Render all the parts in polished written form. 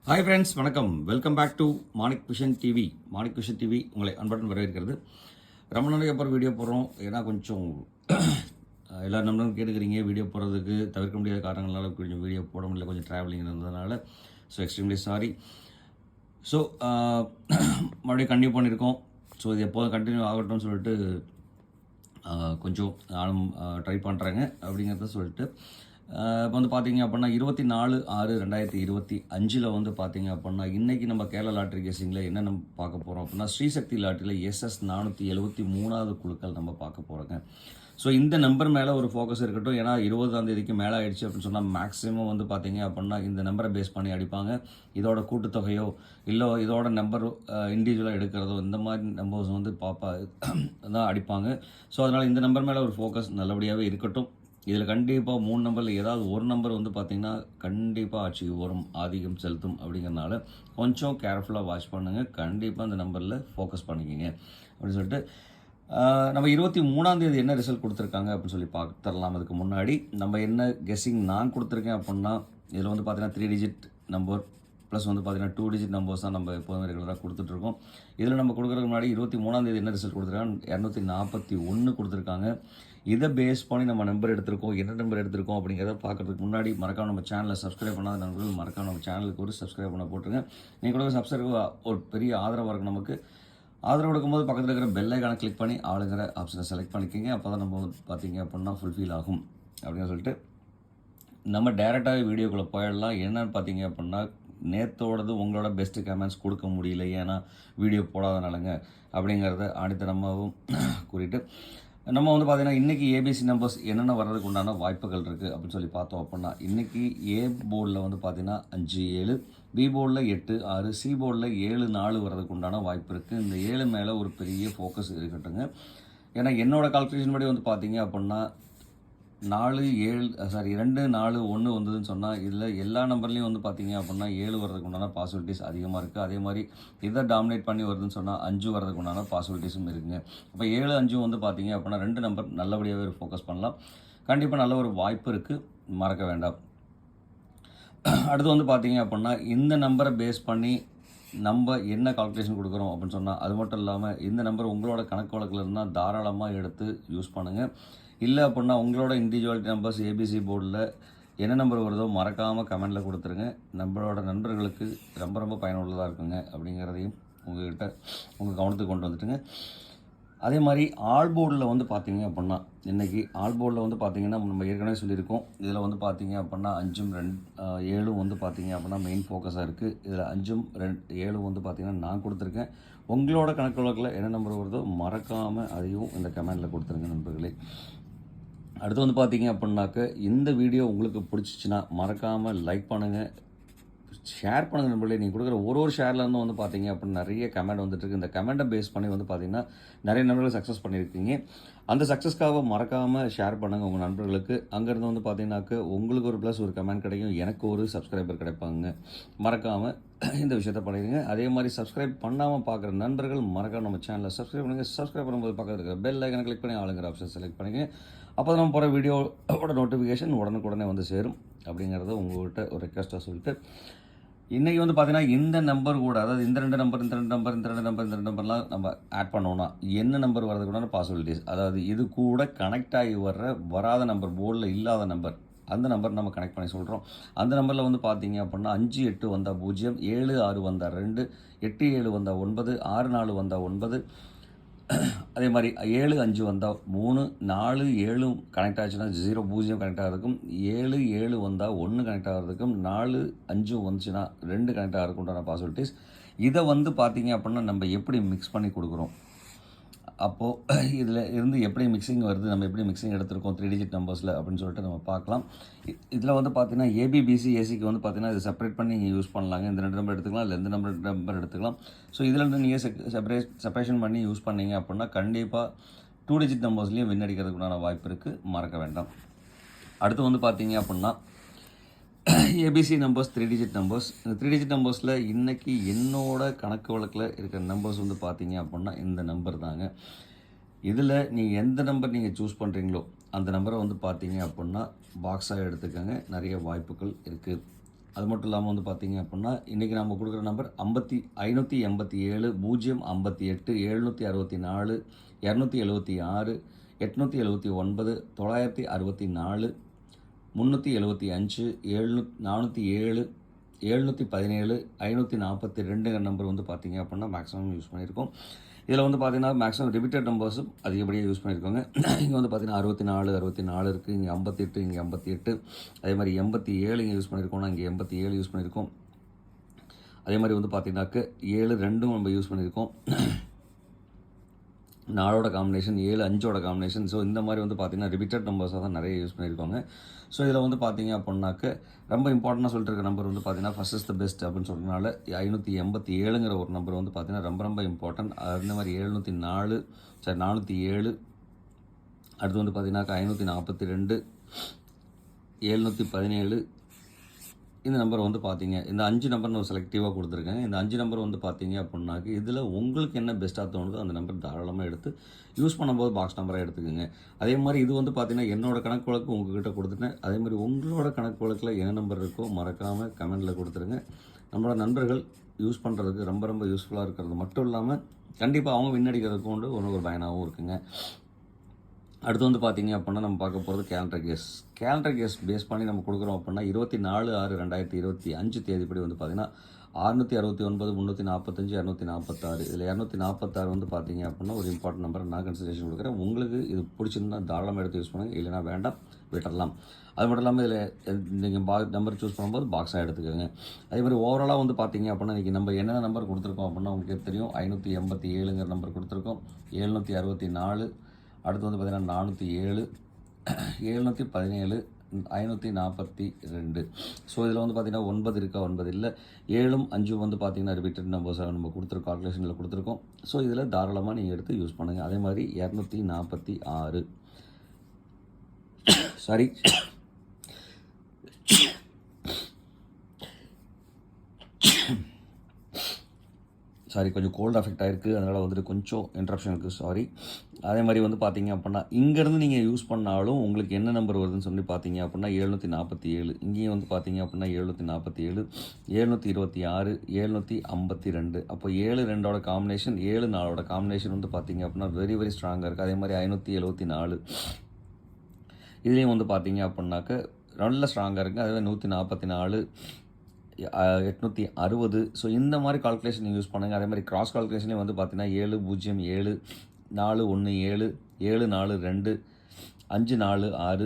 Hi friends, வணக்கம். Welcome back to Manik Vision TV. Manik Vision TV உங்களை அன்புடன் வரவேற்கிறது. ரொம்ப நாளைக்கு அப்புறம் வீடியோ போடுறோம். ஏன்னா கொஞ்சம் எல்லா நம்பரும் கேட்டுக்கிறீங்க. வீடியோ போடுறதுக்கு தவிர்க்க முடியாத காரணங்களால் கொஞ்சம் வீடியோ போட முடியல, கொஞ்சம் ட்ராவலிங் இருந்ததுனால. So extremely sorry. ஸோ மறுபடியும் கண்டினியூ பண்ணியிருக்கோம். ஸோ இது எப்போதும் கண்டினியூ ஆகட்டும்னு சொல்லிட்டு கொஞ்சம் நானும் ட்ரை பண்ணுறேங்க அப்படிங்கிறத சொல்லிட்டு இப்போ வந்து பார்த்தீங்க அப்படின்னா 24/6/2025 வந்து பார்த்தீங்க அப்படின்னா இன்றைக்கி நம்ம கேரளா லாட்ரி கேசிங்கில் என்ன நம்ம பார்க்க போகிறோம் அப்படின்னா ஸ்ரீசக்தி லாட்ரியில் SS 473வது குழுக்கள் நம்ம பார்க்க போகிறோங்க. ஸோ இந்த நம்பர் மேலே ஒரு ஃபோக்கஸ் இருக்கட்டும். ஏன்னா 20ஆம் தேதிக்கு மேலே ஆகிடுச்சு அப்படின்னு சொன்னால் மேக்ஸிமம் வந்து பார்த்தீங்க அப்படின்னா இந்த நம்பரை பேஸ் பண்ணி அடிப்பாங்க. இதோட கூட்டுத்தொகையோ இல்லை இதோட நம்பர் இண்டிவிஜுவலாக எடுக்கிறதோ இந்த மாதிரி நம்பர்ஸ் வந்து தான் அடிப்பாங்க. ஸோ அதனால் இந்த நம்பர் மேலே ஒரு ஃபோக்கஸ் நல்லபடியாகவே இருக்கட்டும். இதில் கண்டிப்பாக 3 நம்பரில் ஏதாவது ஒரு நம்பர் வந்து பார்த்திங்கன்னா கண்டிப்பாக ஆட்சிக்கு வரும், ஆதிக்கம் செலுத்தும். அப்படிங்கிறனால கொஞ்சம் கேர்ஃபுல்லாக வாட்ச் பண்ணுங்கள். கண்டிப்பாக அந்த நம்பரில் ஃபோக்கஸ் பண்ணிக்கிங்க அப்படின்னு சொல்லிட்டு நம்ம 23ஆம் தேதி என்ன ரிசல்ட் கொடுத்துருக்காங்க அப்படின்னு சொல்லி பார்த்துடலாம். அதுக்கு முன்னாடி நம்ம என்ன கெஸ்ஸிங் நான் கொடுத்துருக்கேன் அப்படின்னா இதில் வந்து பார்த்திங்கன்னா 3 டிஜிட் நம்பர் ப்ளஸ் வந்து பார்த்திங்கன்னா 2 டிஜிட் நம்பர்ஸ் தான் நம்ம எப்போதுமே ரெகுலராக கொடுத்துட்ருக்கோம். இதில் நம்ம கொடுக்குறதுக்கு முன்னாடி 23ஆம் தேதி என்ன ரிசல்ட் கொடுத்துருக்காங்க, 241 கொடுத்துருக்காங்க. இதை பேஸ் பண்ணி நம்ம நம்பர் எடுத்திருக்கோம், என்ன நம்பர் எடுத்திருக்கோம் அப்படிங்கிறத பார்க்குறதுக்கு முன்னாடி மறக்காம நம்ம சேனலை சப்ஸ்கிரைப் பண்ணாத நண்பர்கள் மறக்காம நம்ம சேனலுக்கு ஒரு சப்ஸ்கிரைப் பண்ண போட்டுருங்க. நீங்கள் கூட சப்ஸ்கிரைப் ஒரு பெரிய ஆதரவாக இருக்கும். நமக்கு ஆதரவு கொடுக்கும்போது பக்கத்தில் இருக்கிற பெல் ஐகானை கிளிக் பண்ணி ஆளுங்கிற ஆப்ஷனை செலக்ட் பண்ணிக்கோங்க. அப்போ தான் நம்ம பார்த்தீங்க அப்படின்னா ஃபுல்ஃபில் ஆகும் அப்படின்னு சொல்லிட்டு நம்ம டேரெக்டாகவே வீடியோக்குள்ளே போயிடலாம். என்னன்னு பார்த்தீங்க அப்படின்னா நேற்றோடது உங்களோட பெஸ்ட்டு கமெண்ட்ஸ் கொடுக்க முடியல, ஏன்னா வீடியோ போடாதனாலங்க அப்படிங்கிறத ஆணித்தனமாகவும் கூறிட்டு நம்ம வந்து பார்த்திங்கன்னா இன்றைக்கி ஏபிசி நம்பர்ஸ் என்னென்ன வர்றதுக்கு உண்டான வாய்ப்புகள் இருக்குது அப்படின்னு சொல்லி பார்த்தோம் அப்படின்னா இன்றைக்கி ஏ போர்டில் வந்து பார்த்திங்கன்னா 5, 7, பி போர்டில் 8, 6, சி போர்டில் 7, 4 வர்றதுக்கு உண்டான வாய்ப்பு இருக்குது. இந்த 7 மேலே ஒரு பெரிய ஃபோக்கஸ் இருக்கட்டுங்க. ஏன்னா என்னோடய கால்குலேஷன் படி வந்து பார்த்திங்க அப்படின்னா 2, 4, 1 வந்ததுன்னு சொன்னால் இதில் எல்லா நம்பர்லேயும் வந்து பார்த்திங்க அப்படின்னா 7 வர்றதுக்கு உண்டான பாசிபிலிட்டிஸ் அதிகமாக இருக்குது. அதே மாதிரி இதை டாமினேட் பண்ணி வருதுன்னு சொன்னால் 5 வர்றதுக்கு உண்டான பாசிபிலிட்டிஸும் இருக்குங்க. அப்போ 7, 5 வந்து பார்த்திங்க அப்படின்னா 2 நம்பர் நல்லபடியாகவே ஃபோக்கஸ் பண்ணலாம். கண்டிப்பாக நல்ல ஒரு வாய்ப்பு இருக்குது, மறக்க வேண்டாம். அடுத்து வந்து பார்த்திங்க அப்படின்னா இந்த நம்பரை பேஸ் பண்ணி நம்ம என்ன கால்குலேஷன் கொடுக்குறோம் அப்படின்னு சொன்னால் அது மட்டும் இல்லாமல் இந்த நம்பர் உங்களோட கணக்கு வழக்கில் இருந்தால் தாராளமாக எடுத்து யூஸ் பண்ணுங்கள். இல்லை அப்படின்னா உங்களோட இண்டிவிஜுவாலிட்டி நம்பர்ஸ் ஏபிசி போர்டில் என்ன நம்பர் வருதோ மறக்காமல் கமெண்டில் கொடுத்துருங்க. நம்மளோட நண்பர்களுக்கு ரொம்ப ரொம்ப பயனுள்ளதாக இருக்குங்க அப்படிங்கிறதையும் உங்கள்கிட்ட உங்கள் கவனத்துக்கு கொண்டு வந்துட்டுங்க. அதே மாதிரி ஆல் போர்டில் வந்து பார்த்திங்க அப்படின்னா இன்றைக்கி ஆல் போர்டில் வந்து பார்த்திங்கன்னா நம்ம ஏற்கனவே சொல்லியிருக்கோம். இதில் வந்து பார்த்திங்க அப்படின்னா 5, 2, 7 வந்து பார்த்திங்க அப்படின்னா மெயின் ஃபோக்கஸாக இருக்குது. இதில் 5, 2, 7 வந்து பார்த்திங்கன்னா நான் கொடுத்துருக்கேன். உங்களோட கணக்கு வழக்கில் என்ன நம்பர் வருதோ மறக்காமல் அதையும் இந்த கமெண்டில் கொடுத்துருங்க நண்பர்களே. அடுத்து வந்து பார்த்திங்க அப்படின்னாக்க இந்த வீடியோ உங்களுக்கு பிடிச்சிச்சின்னா மறக்காமல் லைக் பண்ணுங்கள், ஷேர் பண்ணுங்கள் நண்பர்களே. நீங்கள் கொடுக்குற ஒரு ஷேர்லேருந்து வந்து பார்த்தீங்க அப்படின்னு நிறைய கமெண்ட் வந்துட்டுருக்கு. இந்த கமெண்ட்டை பேஸ் பண்ணி வந்து பார்த்திங்கன்னா நிறைய நண்பர்கள் சக்ஸஸ் பண்ணியிருக்கீங்க. அந்த சக்ஸஸ்க்காக மறக்காமல் ஷேர் பண்ணுங்கள் உங்கள் நண்பர்களுக்கு. அங்கேருந்து வந்து பார்த்தீங்கன்னாக்க உங்களுக்கு ஒரு ப்ளஸ் ஒரு கமெண்ட் கிடைக்கும், எனக்கு ஒரு சப்ஸ்கிரைபர் கிடைப்பாங்க. மறக்காமல் இந்த விஷயத்தை பண்ணிடுங்க. அதே மாதிரி சப்ஸ்கிரைப் பண்ணாமல் பார்க்குற நண்பர்கள் மறக்காம நம்ம சேனலை சப்ஸ்கிரைப் பண்ணுங்கள். சப்ஸ்கிரைப் பண்ணும்போது பக்கத்தில் இருக்கிற பெல் ஐக்கனை கிளிக் பண்ணி ஆளுங்கிற ஆப்ஷன் செலக்ட் பண்ணிங்க. அப்போ தான் நம்ம போகிற வீடியோவோட நோட்டிஃபிகேஷன் உடனுக்குடனே வந்து சேரும் அப்படிங்கிறத உங்கள்கிட்ட ஒரு ரெக்வஸ்ட்டாக சொல்லிட்டு இன்றைக்கி வந்து பார்த்திங்கன்னா இந்த நம்பர் கூட, அதாவது இந்த ரெண்டு நம்பர்லாம் நம்ம ஆட் பண்ணோன்னா என்ன நம்பர் வர்றதுக்கு கூட பாசிபிலிட்டிஸ், அதாவது இது கூட கனெக்ட் ஆகி வராத நம்பர், போர்டில் இல்லாத நம்பர், அந்த நம்பர் நம்ம கனெக்ட் பண்ணி சொல்கிறோம். அந்த நம்பரில் வந்து பார்த்திங்க அப்படின்னா 5, 8 வந்தால் 0, 7, 6 வந்தால் 2, 8, 7 வந்தால் 9, 6, 4 வந்தால் 9, அதே மாதிரி 7, 5 வந்தால் 3, 4, 7 கனெக்ட் ஆச்சுன்னா 0, 0 கனெக்ட் ஆகிறதுக்கும், 7, 7 வந்தால் 1 கனெக்ட் ஆகிறதுக்கும், 4, 5 வந்துச்சுன்னா 2 கனெக்ட் ஆகிறதுக்கு உண்டான பாசிபிலிட்டிஸ். இதை வந்து பார்த்திங்க அப்படின்னா நம்ம எப்படி மிக்ஸ் பண்ணி கொடுக்குறோம், அப்போது இதில் இருந்து எப்படி மிக்சிங் வருது, நம்ம எப்படி மிக்சிங் எடுத்திருக்கோம் 3 டிஜிட் நம்பர்ஸில் அப்படின்னு சொல்லிட்டு நம்ம பார்க்கலாம். இதில் வந்து பார்த்திங்கன்னா ஏபிபிசி ஏசிக்கு வந்து பார்த்திங்கன்னா இது செப்பரேட் பண்ணி நீங்கள் யூஸ் பண்ணலாங்க. இந்த 2 நம்பர் எடுத்துக்கலாம், இல்லை எந்த நம்பர் எடுத்துக்கலாம். ஸோ இதில் இருந்து நீங்கள் செப்பரேஷன் பண்ணி யூஸ் பண்ணீங்க அப்படின்னா கண்டிப்பாக 2 டிஜிட் நம்பர்ஸ்லேயும் வின் அடிக்கிறதுக்குண்டான வாய்ப்பு இருக்குது, மறக்க வேண்டாம். அடுத்து வந்து பார்த்திங்க அப்படின்னா ஏபிசி நம்பர்ஸ் 3 டிஜிட் நம்பர்ஸ். இந்த 3 டிஜிட் நம்பர்ஸில் இன்றைக்கி என்னோட கணக்கு வழக்கில் இருக்கிற நம்பர்ஸ் வந்து பார்த்திங்க அப்படின்னா இந்த நம்பர் தாங்க. இதில் நீங்கள் எந்த நம்பர் நீங்கள் சூஸ் பண்ணுறீங்களோ அந்த நம்பரை வந்து பார்த்திங்க அப்படின்னா பாக்ஸாக எடுத்துக்கோங்க, நிறைய வாய்ப்புகள் இருக்குது. அது மட்டும் இல்லாமல் வந்து பார்த்தீங்க அப்படின்னா இன்றைக்கி நம்ம கொடுக்குற நம்பர் 587 058 764 276 879 964 375 407 717 542 நம்பர் வந்து பார்த்தீங்க அப்படின்னா மேக்ஸிமம் யூஸ் பண்ணியிருக்கோம். இதில் வந்து பார்த்தீங்கன்னா மேக்ஸிமம் ரிப்பீட்டட் நம்பர்ஸும் அதிகப்படியாக யூஸ் பண்ணியிருக்கோங்க. இங்கே வந்து பார்த்தீங்கன்னா 64 இருக்குது, இங்கே 58, இங்கே 58, அதே மாதிரி 87 இங்கே யூஸ் பண்ணியிருக்கோம்னா இங்கே 87 யூஸ் பண்ணியிருக்கோம். அதே மாதிரி வந்து பார்த்தீங்கன்னாக்க 72 நம்ம யூஸ் பண்ணியிருக்கோம். 4ஓட காம்பினேஷன், 7 5ஓட காம்பினேஷன். ஸோ இந்த மாதிரி வந்து பார்த்தீங்கன்னா ரிப்பீட்டட் நம்பர்ஸாக தான் நிறைய யூஸ் பண்ணியிருக்கோங்க. ஸோ இதில் வந்து பார்த்தீங்க அப்படின்னாக்க ரொம்ப இம்பார்ட்டண்டாக சொல்லிட்டு இருக்க நம்பர் வந்து பார்த்தீங்கன்னா ஃபர்ஸ்ட் இஸ் த பெஸ்ட் அப்படின்னு சொல்கிறதுனால 587ங்கிற ஒரு நம்பர் வந்து பார்த்தீங்கன்னா ரொம்ப இம்பார்ட்டன்ட். அதே மாதிரி 407, அடுத்து வந்து பார்த்தீங்கன்னாக்கா 542, 717 இந்த நம்பர் வந்து பார்த்தீங்க. இந்த 5 நம்பர் நான் செலக்டிவாக கொடுத்துருக்கேன். இந்த 5 நம்பர் வந்து பார்த்தீங்க அப்படின்னாக்க இதில் உங்களுக்கு என்ன பெஸ்ட்டாக தோணுதோ அந்த நம்பர் தாராளமாக எடுத்து யூஸ் பண்ணும்போது பாக்ஸ் நம்பராக எடுத்துக்கோங்க. அதே மாதிரி இது வந்து பார்த்தீங்கன்னா என்னோடய கணக்கு வழக்கு உங்கள்கிட்ட கொடுத்துட்டேன். அதே மாதிரி உங்களோட கணக்கு வழக்கில் என்ன நம்பர் இருக்கோ மறக்காமல் கமெண்டில் கொடுத்துருங்க. நம்மளோட நண்பர்கள் யூஸ் பண்ணுறதுக்கு ரொம்ப யூஸ்ஃபுல்லாக இருக்கிறது மட்டும் இல்லாமல் கண்டிப்பாக அவங்க விண்ணடிக்கிறதுக்கு கொண்டு ஒரு பயனாகவும் இருக்குங்க. அடுத்து வந்து பார்த்தீங்க அப்படின்னா நம்ம பார்க்க போகிறது கேலண்டர் கேஸ் பேஸ் பண்ணி நம்ம கொடுக்குறோம் அப்படின்னா 24/6/2025 தேதிப்படி வந்து பார்த்தீங்கன்னா 669 345 246. இதில் 246 வந்து பார்த்தீங்க அப்படின்னா ஒரு இம்பார்ட்டன்ட் நம்பர் நான் கன்சிடரேஷன் கொடுக்குறேன். உங்களுக்கு இது பிடிச்சிருந்தா தாராளமாக எடுத்து யூஸ் பண்ணுங்கள், இல்லைனா வேண்டாம் விட்டுடலாம். அது மட்டும் இல்லாமல் இதில் நீங்கள் நம்பர் சூஸ் பண்ணும்போது பாக்ஸாக எடுத்துக்கோங்க. அதே மாதிரி ஓவராலாக வந்து பார்த்தீங்க அப்படின்னா இன்றைக்கி நம்ம என்னென்ன நம்பர் கொடுத்துருக்கோம் அப்படின்னா உங்களுக்கு தெரியும். 587ங்கிற நம்பர் கொடுத்துருக்கோம், 764, அடுத்து வந்து பார்த்தீங்கன்னா 407, 717, 542. ஸோ இதில் வந்து பார்த்தீங்கன்னா 9 இருக்கா, 9 இல்லை, 7 5 வந்து பார்த்தீங்கன்னா ரிப்பீட்டட் நம்பர்ஸாக நம்ம கொடுத்துருக்கோம், கால்குலேஷனில் கொடுத்துருக்கோம். ஸோ இதில் தாராளமாக நீங்கள் எடுத்து யூஸ் பண்ணுங்கள். அதே மாதிரி 246 சாரி கொஞ்சம் கோல்டு அஃபெக்ட் ஆகிருக்கு, அதனால் வந்துட்டு கொஞ்சம் இன்ட்ரப்ஷன் இருக்குது, சாரி. அதே மாதிரி வந்து பார்த்தீங்க அப்படின்னா இங்கேருந்து நீங்கள் யூஸ் பண்ணாலும் உங்களுக்கு என்ன நம்பர் வருதுன்னு சொல்லி பார்த்தீங்க அப்படின்னா 747. இங்கேயும் வந்து பார்த்தீங்க அப்படின்னா 747, 726, 752. அப்போ 7 2ஓட காம்பினேஷன், 7 4ஓட காம்பினேஷன் வந்து பார்த்தீங்க அப்படின்னா வெரி ஸ்ட்ராங்காக இருக்குது. அதே மாதிரி 574 இதுலேயும் வந்து பார்த்தீங்க அப்படின்னாக்க நல்ல ஸ்ட்ராங்காக இருக்குது. அதே மாதிரி 144, 860. ஸோ இந்த மாதிரி கால்குலேஷன் யூஸ் பண்ணுங்கள். அதே மாதிரி கிராஸ் கால்குலேஷன்லேயும் வந்து பார்த்தீங்கன்னா 707, 417, 742, 546,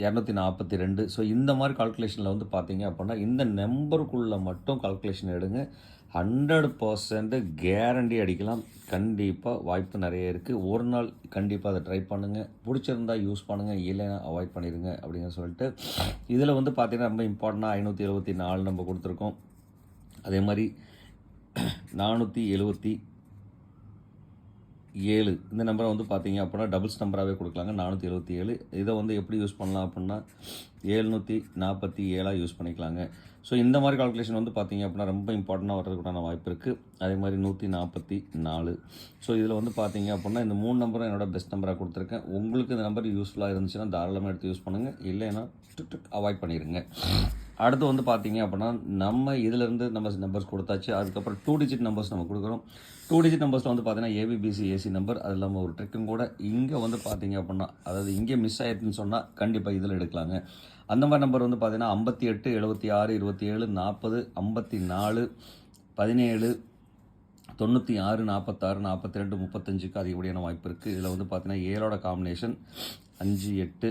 242. ஸோ இந்த மாதிரி கால்குலேஷனில் வந்து பார்த்தீங்க அப்படின்னா இந்த நம்பருக்குள்ளே மட்டும் கால்குலேஷன் எடுங்க. 100% கேரண்டி அடிக்கலாம். கண்டிப்பாக வாய்ப்பு நிறைய இருக்குது. ஒரு நாள் கண்டிப்பாக அதை ட்ரை பண்ணுங்கள். பிடிச்சிருந்தால் யூஸ் பண்ணுங்கள், இல்லைன்னா அவாய்ட் பண்ணிடுங்க அப்படிங்கிற சொல்லிட்டு இதில் வந்து பார்த்திங்கன்னா ரொம்ப இம்பார்ட்டண்டாக 574 நம்ம கொடுத்துருக்கோம். அதே மாதிரி 477 இந்த நம்பரை வந்து பார்த்தீங்க அப்படின்னா டபுள்ஸ் நம்பராகவே கொடுக்கலாங்க. 477 இதை வந்து எப்படி யூஸ் பண்ணலாம் அப்படின்னா 747 யூஸ் பண்ணிக்கலாங்க. ஸோ இந்த மாதிரி கால்குலேஷன் வந்து பார்த்தீங்க அப்படின்னா ரொம்ப இம்பார்ட்டண்ட்டாக வர்றதுக்கான வாய்ப்பு இருக்குது. அதே மாதிரி 144. ஸோ இதில் வந்து பார்த்தீங்க அப்படின்னா இந்த 3 நம்பரும் என்னோட பெஸ்ட் நம்பராக கொடுத்துருக்கேன். உங்களுக்கு இந்த நம்பர் யூஸ்ஃபுல்லாக இருந்துச்சுன்னா தாராளமாக எடுத்து யூஸ் பண்ணுங்கள், இல்லைன்னா அவாய்ட் பண்ணிடுங்க. அடுத்து வந்து பார்த்தீங்க அப்படின்னா நம்ம இதிலேருந்து நம்ம நம்பர்ஸ் கொடுத்தாச்சு. அதுக்கப்புறம் 2 டிஜிட் நம்பர்ஸ் நம்ம கொடுக்குறோம். 2 டிஜிட் நம்பர்ஸில் வந்து பார்த்தீங்கன்னா ஏபிபிசி ஏசி நம்பர், அது இல்லாமல் ஒரு ட்ரிக்கும் கூட. இங்கே வந்து பார்த்தீங்க அப்படின்னா அதாவது இங்கே மிஸ் ஆகிடுதுன்னு சொன்னால் கண்டிப்பாக இதில் எடுக்கலாங்க. அந்த மாதிரி நம்பர் வந்து பார்த்தீங்கன்னா 58, 76, 27, 40, 54, 17, 96, 46, 42, 35க்கு அதிகப்படியான வாய்ப்பு இருக்குது. இதில் வந்து பார்த்தீங்கன்னா 7ஓட காம்பினேஷன் 5, 8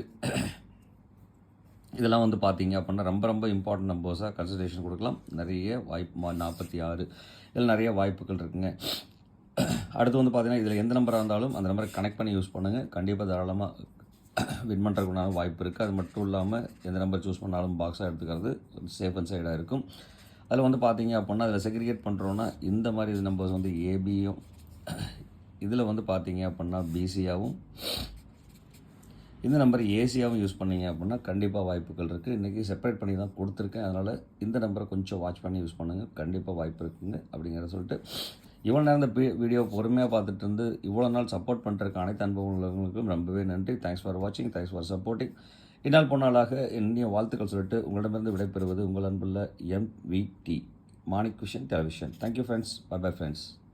இதெல்லாம் வந்து பார்த்தீங்க அப்படின்னா ரொம்ப இம்பார்ட்டன்ட் நம்பர்ஸாக கன்சிடரேஷன் கொடுக்கலாம். நிறைய வாய்ப்பு 46 இதில் நிறைய வாய்ப்புகள் இருக்குங்க. அடுத்து வந்து பார்த்தீங்கன்னா இதில் எந்த நம்பராக இருந்தாலும் அந்த நம்பரை கனெக்ட் பண்ணி யூஸ் பண்ணுங்கள். கண்டிப்பாக தாராளமாக வின் பண்ணுறதுக்குனால வாய்ப்பு இருக்குது. அது மட்டும் இல்லாமல் எந்த நம்பர் சூஸ் பண்ணாலும் பாக்ஸாக எடுத்துக்கிறது சேஃப் அண்ட் சைடாக இருக்கும். அதில் வந்து பார்த்தீங்க அப்படின்னா அதில் செக்ரிகேட் பண்ணுறோன்னா இந்த மாதிரி நம்பர்ஸ் வந்து ஏபியும், இதில் வந்து பார்த்தீங்க அப்படின்னா பிசியாகவும், இந்த நம்பர் ஏசியாகவும் யூஸ் பண்ணிங்க அப்படின்னா கண்டிப்பாக வாய்ப்புகள் இருக்குது. இன்றைக்கி செப்பரேட் பண்ணி தான் கொடுத்துருக்கேன். அதனால் இந்த நம்பரை கொஞ்சம் வாட்ச் பண்ணி யூஸ் பண்ணுங்கள், கண்டிப்பாக வாய்ப்பு இருக்குங்க அப்படிங்கிறத சொல்லிட்டு இவ்வளோ நேரம் இந்த வீடியோ பொறுமையாக பார்த்துட்டு இருந்து இவ்வளோ நாள் சப்போர்ட் பண்ணுறதுக்கு அனைத்து அனுபவங்களுக்கும் ரொம்பவே நன்றி. தேங்க்ஸ் ஃபார் வாட்சிங், தேங்க்ஸ் ஃபார் சப்போர்ட்டிங். இந்நாள் பொன்னாளாக என்னுடைய வாழ்த்துக்கள் சொல்லிட்டு உங்களிடமிருந்து விடைபெறுவது உங்கள் அன்புள்ள MVT Manik Vision Television. Thank you friends. Bye bye friends.